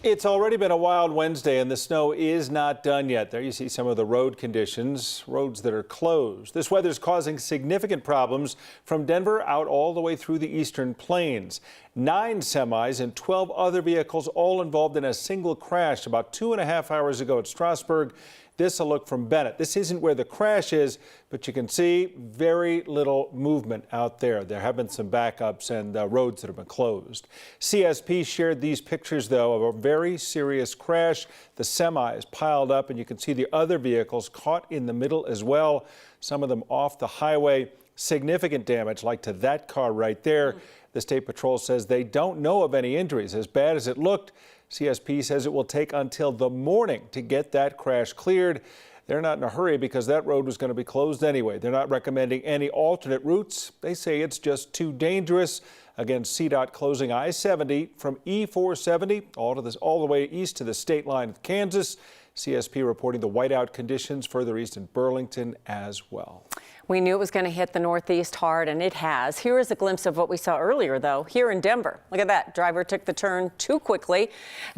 It's already been a wild Wednesday and the snow is not done yet. There you see some of the road conditions, roads that are closed. This weather is causing significant problems from Denver out all the way through the eastern plains. 9 semis and 12 other vehicles all involved in a single crash about 2.5 hours ago at Strasburg. This a look from Bennett. This isn't where the crash is, but you can see very little movement out there. There have been some backups and roads that have been closed. CSP shared these pictures, though, of a very serious crash. The semi is piled up, and you can see the other vehicles caught in the middle as well. Some of them off the highway. Significant damage, like to that car right there. The State Patrol says they don't know of any injuries. As bad as it looked, CSP says it will take until the morning to get that crash cleared. They're not in a hurry because that road was going to be closed anyway. They're not recommending any alternate routes. They say it's just too dangerous. Again, CDOT closing I-70 from E-470 all the way east to the state line with Kansas. CSP reporting the whiteout conditions further east in Burlington as well. We knew it was going to hit the Northeast hard, and it has. Here is a glimpse of what we saw earlier, though, here in Denver. Look at that. Driver took the turn too quickly.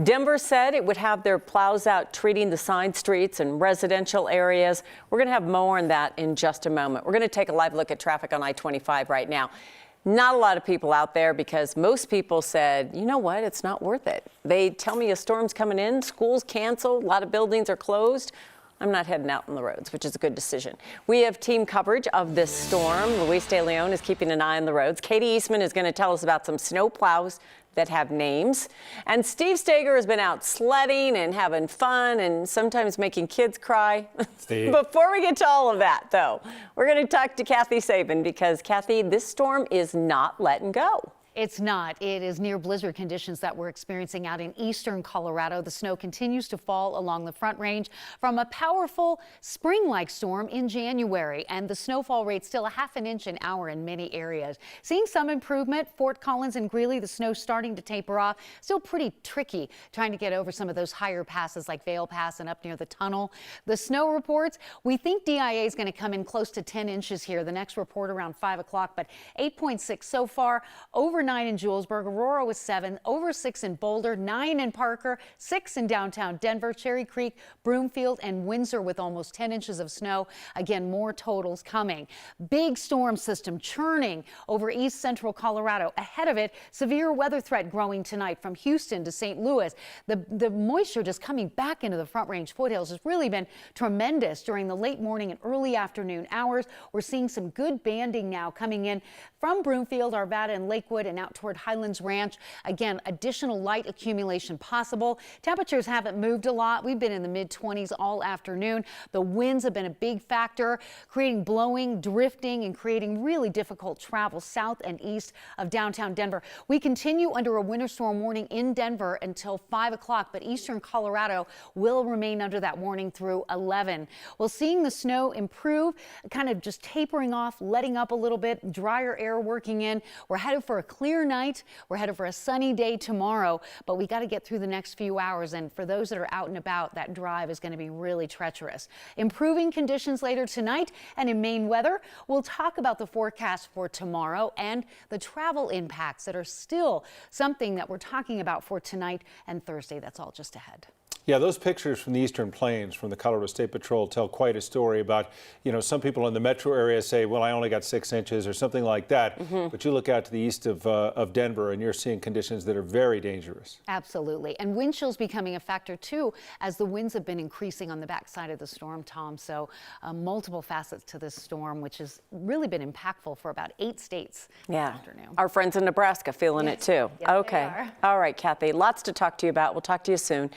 Denver said it would have their plows out treating the side streets and residential areas. We're going to have more on that in just a moment. We're going to take a live look at traffic on I-25 right now. Not a lot of people out there because most people said, you know what, it's not worth it. They tell me a storm's coming in, school's canceled, a lot of buildings are closed. I'm not heading out on the roads, which is a good decision. We have team coverage of this storm. Luis De Leon is keeping an eye on the roads. Katie Eastman is going to tell us about some snow plows that have names. And Steve Steger has been out sledding and having fun and sometimes making kids cry. Before we get to all of that, though, we're going to talk to Kathy Sabin because, Kathy, this storm is not letting go. It's not. It is near blizzard conditions that we're experiencing out in eastern Colorado. The snow continues to fall along the Front Range from a powerful spring-like storm in January, and the snowfall rate still 1/2 inch an hour in many areas. Seeing some improvement, Fort Collins and Greeley, the snow starting to taper off. Still pretty tricky trying to get over some of those higher passes like Vail Pass and up near the tunnel. The snow reports, we think DIA is going to come in close to 10 inches here. The next report around 5 o'clock, but 8.6 so far. Over 9 in Julesburg, Aurora was 7, over 6 in Boulder, 9 in Parker, 6 in downtown Denver, Cherry Creek, Broomfield, and Windsor with almost 10 inches of snow. Again, more totals coming. Big storm system churning over east central Colorado. Ahead of it, severe weather threat growing tonight from Houston to St. Louis. The moisture just coming back into the Front Range foothills has really been tremendous during the late morning and early afternoon hours. We're seeing some good banding now coming in from Broomfield, Arvada, and Lakewood, and out toward Highlands Ranch. Again, additional light accumulation possible. Temperatures haven't moved a lot. We've been in the mid-20s all afternoon. The winds have been a big factor, creating blowing, drifting, and creating really difficult travel south and east of downtown Denver. We continue under a winter storm warning in Denver until 5 o'clock, but eastern Colorado will remain under that warning through 11. Well, seeing the snow improve, kind of just tapering off, letting up a little bit, drier air working in. We're headed for a clear night. We're headed for a sunny day tomorrow, but we got to get through the next few hours. And for those that are out and about, that drive is going to be really treacherous. Improving conditions later tonight and in Maine weather. We'll talk about the forecast for tomorrow and the travel impacts that are still something that we're talking about for tonight and Thursday. That's all just ahead. Yeah, those pictures from the Eastern Plains from the Colorado State Patrol tell quite a story about, some people in the metro area say, well, I only got 6 inches or something like that. But you look out to the east of Denver and you're seeing conditions that are very dangerous. Absolutely. And wind chills becoming a factor, too, as the winds have been increasing on the backside of the storm, Tom. So multiple facets to this storm, which has really been impactful for about 8 states this afternoon. Our friends in Nebraska feeling it, too. Yes, okay. All right, Kathy, lots to talk to you about. We'll talk to you soon.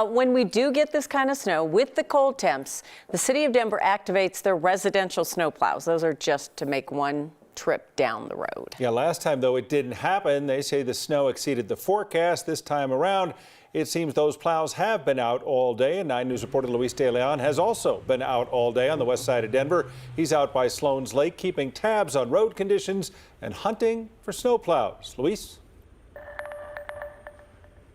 When we do get this kind of snow with the cold temps, the city of Denver activates their residential snow plows. Those are just to make one trip down the road. Yeah, last time, though, it didn't happen. They say the snow exceeded the forecast. This time around, it seems those plows have been out all day. And 9 News reporter Luis De Leon has also been out all day on the west side of Denver. He's out by Sloan's Lake, keeping tabs on road conditions and hunting for snow plows. Luis?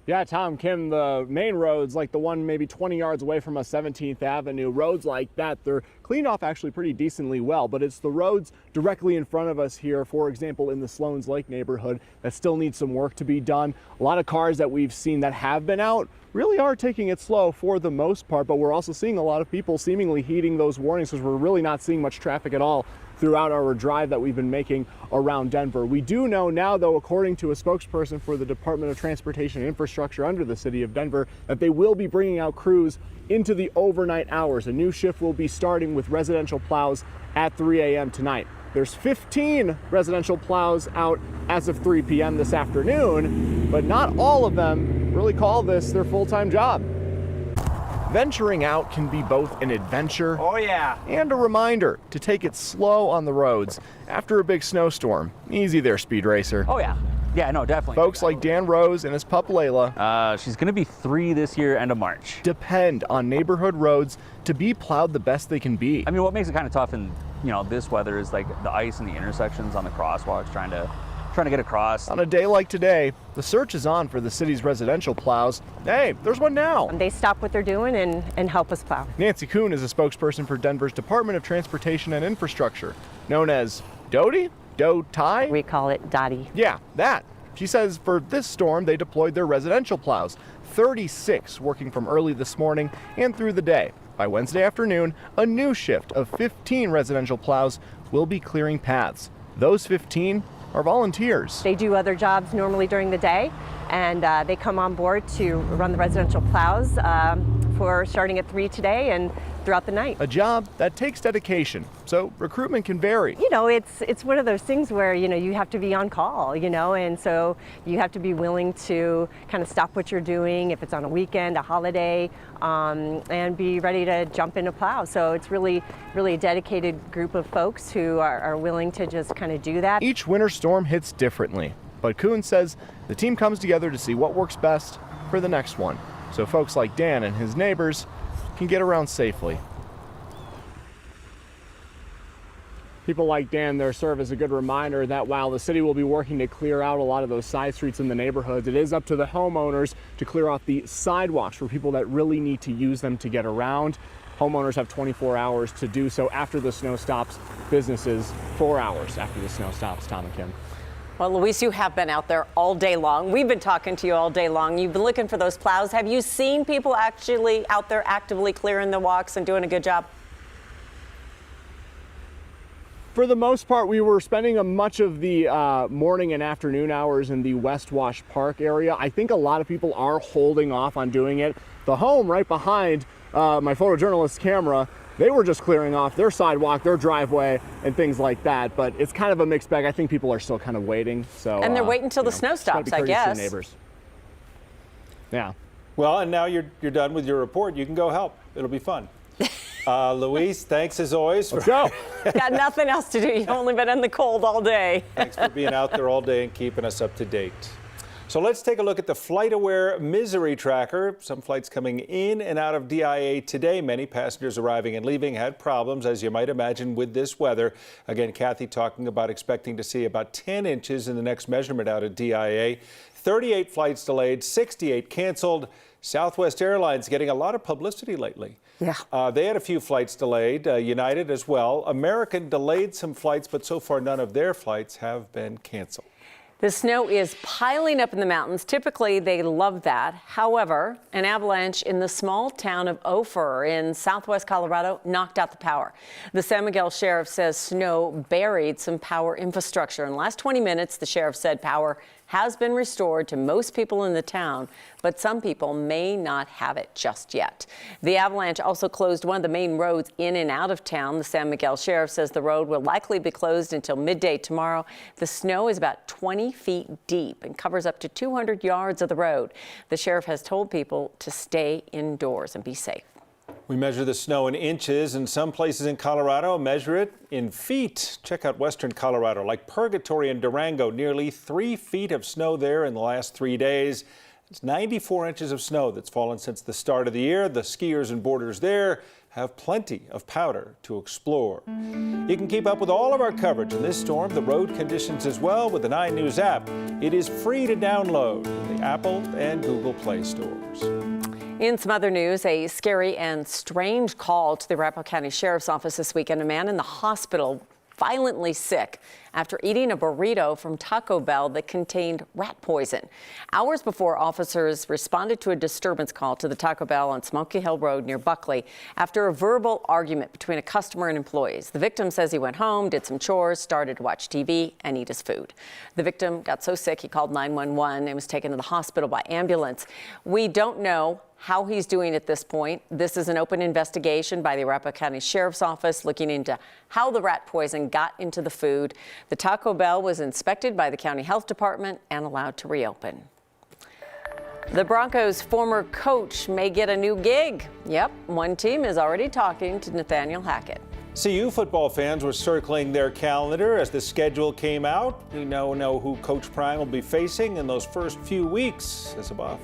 Yeah, Tom, Kim, the main roads, like the one maybe 20 yards away from us, 17th Avenue, roads like that, they're cleaned off actually pretty decently well, but it's the roads directly in front of us here, for example, in the Sloan's Lake neighborhood, that still need some work to be done. A lot of cars that we've seen that have been out really are taking it slow for the most part, but we're also seeing a lot of people seemingly heeding those warnings because we're really not seeing much traffic at all throughout our drive that we've been making around Denver. We do know now, though, according to a spokesperson for the Department of Transportation and Infrastructure under the city of Denver, that they will be bringing out crews into the overnight hours. A new shift will be starting with residential plows at 3 a.m. tonight. There's 15 residential plows out as of 3 p.m. this afternoon, but not all of them really call this their full-time job. Venturing out can be both an adventure and a reminder to take it slow on the roads after a big snowstorm. Easy there, Speed Racer. Oh yeah. Yeah, no, definitely. Folks like Dan Rose and his pup Layla, she's going to be 3 this year, end of March. depend on neighborhood roads to be plowed the best they can be. I mean, what makes it kind of tough in, this weather is like the ice in the intersections on the crosswalks, trying to get across. On a day like today, the search is on for the city's residential plows. Hey, there's one now. They stop what they're doing and help us plow. Nancy Kuhn is a spokesperson for Denver's Department of Transportation and Infrastructure, known as DOTI? DOTI? We call it Dottie. Yeah, that. She says for this storm, they deployed their residential plows, 36 working from early this morning and through the day. By Wednesday afternoon, a new shift of 15 residential plows will be clearing paths. Those 15 are volunteers. They do other jobs normally during the day, and they come on board to run the residential plows for starting at 3 today and throughout the night. A job that takes dedication, so recruitment can vary. It's one of those things where, you have to be on call, and so you have to be willing to kind of stop what you're doing if it's on a weekend, a holiday, and be ready to jump in a plow. So it's really a dedicated group of folks who are willing to just kind of do that. Each winter storm hits differently, but Kuhn says the team comes together to see what works best for the next one, so folks like Dan and his neighbors can get around safely. People like Dan there serve as a good reminder that while the city will be working to clear out a lot of those side streets in the neighborhoods, it is up to the homeowners to clear off the sidewalks for people that really need to use them to get around. Homeowners have 24 hours to do so after the snow stops. Businesses 4 hours after the snow stops. Tom and Kim. Well, Luis, you have been out there all day long. We've been talking to you all day long. You've been looking for those plows. Have you seen people actually out there actively clearing the walks and doing a good job? For the most part, we were spending much of the morning and afternoon hours in the West Wash Park area. I think a lot of people are holding off on doing it. The home right behind my photojournalist's camera, they were just clearing off their sidewalk, their driveway, and things like that. But it's kind of a mixed bag. I think people are still kind of waiting. So and they're waiting until the snow stops, I guess. Neighbors. Yeah. Well, and now you're done with your report. You can go help. It'll be fun. Luis, thanks as always. Let's go. Got nothing else to do. You've only been in the cold all day. Thanks for being out there all day and keeping us up to date. So let's take a look at the FlightAware Misery Tracker. Some flights coming in and out of DIA today. Many passengers arriving and leaving had problems, as you might imagine, with this weather. Again, Kathy talking about expecting to see about 10 inches in the next measurement out of DIA. 38 flights delayed, 68 canceled. Southwest Airlines getting a lot of publicity lately. Yeah. They had a few flights delayed, United as well. American delayed some flights, but so far none of their flights have been canceled. The snow is piling up in the mountains. Typically, they love that. However, an avalanche in the small town of Ophir in southwest Colorado knocked out the power. The San Miguel sheriff says snow buried some power infrastructure. In the last 20 minutes, the sheriff said power has been restored to most people in the town, but some people may not have it just yet. The avalanche also closed one of the main roads in and out of town. The San Miguel sheriff says the road will likely be closed until midday tomorrow. The snow is about 20 feet deep and covers up to 200 yards of the road. The sheriff has told people to stay indoors and be safe. We measure the snow in inches, and some places in Colorado measure it in feet. Check out western Colorado, like Purgatory and Durango, nearly 3 feet of snow there in the last 3 days. It's 94 inches of snow that's fallen since the start of the year. The skiers and boarders there have plenty of powder to explore. You can keep up with all of our coverage in this storm, the road conditions as well, with the 9 News app. It is free to download in the Apple and Google Play stores. In some other news, a scary and strange call to the Arapahoe County Sheriff's Office this weekend. A man in the hospital violently sick after eating a burrito from Taco Bell that contained rat poison. Hours before, officers responded to a disturbance call to the Taco Bell on Smoky Hill Road near Buckley after a verbal argument between a customer and employees. The victim says he went home, did some chores, started to watch TV and eat his food. The victim got so sick he called 911 and was taken to the hospital by ambulance. We don't know how he's doing at this point. This is an open investigation by the Arapahoe County Sheriff's Office looking into how the rat poison got into the food. The Taco Bell was inspected by the County Health Department and allowed to reopen. The Broncos' former coach may get a new gig. Yep, one team is already talking to Nathaniel Hackett. CU football fans were circling their calendar as the schedule came out. We now know who Coach Prime will be facing in those first few weeks as above.